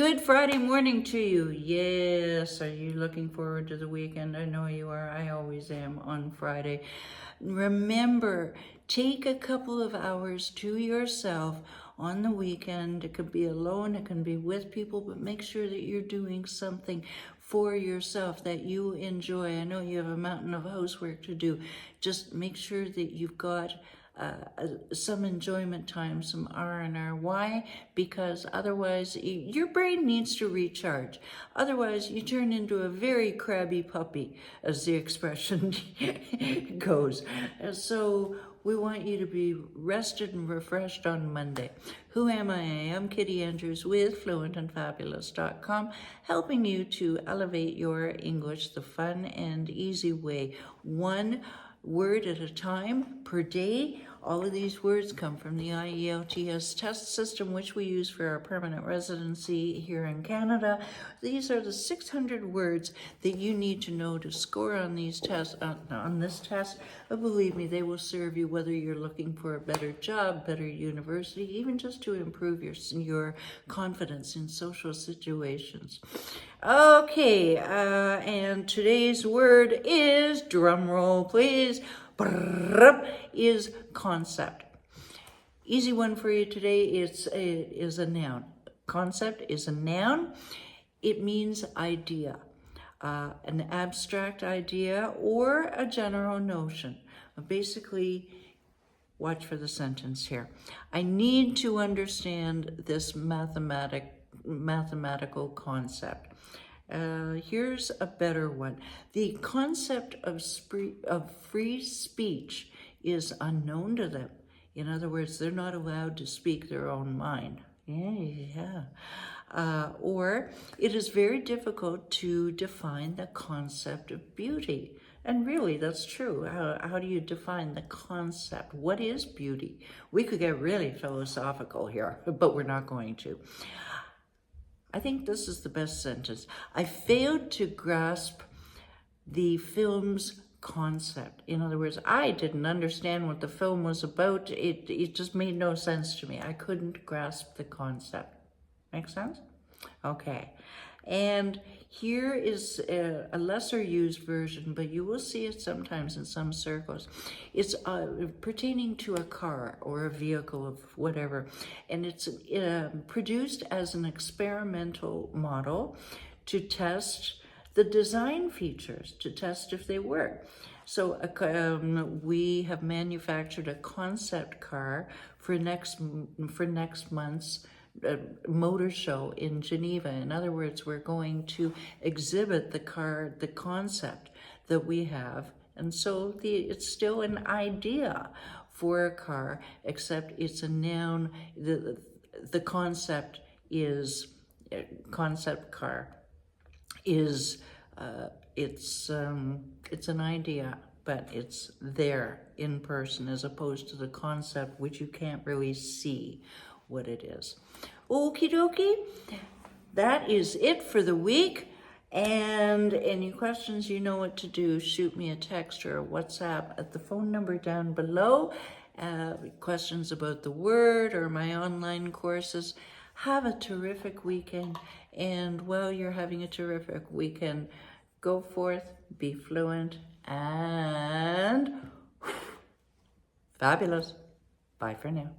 Good Friday morning to you. Yes, are you looking forward to the weekend? I know you are. I always am on Friday. Remember, take a couple of hours to yourself on the weekend. It could be alone, it can be with people, but make sure that you're doing something for yourself that you enjoy. I know you have a mountain of housework to do. Just make sure that you've got some enjoyment time, some R&R. Why? Because otherwise your brain needs to recharge. Otherwise you turn into a very crabby puppy, as the expression goes. So we want you to be rested and refreshed on Monday. Who am I? I'm Kitti Andrews with fluentandfabulous.com, helping you to elevate your English the fun and easy way. One word at a time per day. All of these words come from the IELTS test system, which we use for our permanent residency here in Canada. These are the 600 words that you need to know to score on these tests, on this test. But believe me, they will serve you whether you're looking for a better job, better university, even just to improve your confidence in social situations. Okay, and today's word is, drum roll please, is concept. Easy one for you today. Is a noun. Concept is a noun. It means idea, an abstract idea or a general notion. Basically, watch for the sentence here. I need to understand this mathematical concept. Here's a better one. The concept of free speech is unknown to them. In other words, they're not allowed to speak their own mind. Or it is very difficult to define the concept of beauty. And really, that's true. How do you define the concept? What is beauty? We could get really philosophical here, but we're not going to. I think this is the best sentence. I failed to grasp the film's concept. In other words, I didn't understand what the film was about. It just made no sense to me. I couldn't grasp the concept. Make sense? Okay. And here is a lesser used version, but you will see it sometimes in some circles. It's pertaining to a car or a vehicle of whatever, and it's produced as an experimental model to test the design features, to test if they work. So we have manufactured a concept car for next month's motor show in Geneva. In other words, we're going to exhibit the concept that we have. And so it's still an idea for a car, except it's a noun. The concept is, concept car is, it's an idea, but it's there in person as opposed to the concept, which you can't really see what it is. Okie dokie, that is it for the week. And any questions, you know what to do. Shoot me a text or a WhatsApp at the phone number down below. Questions about the word or my online courses. Have a terrific weekend. And while you're having a terrific weekend, go forth, be fluent, and fabulous. Bye for now.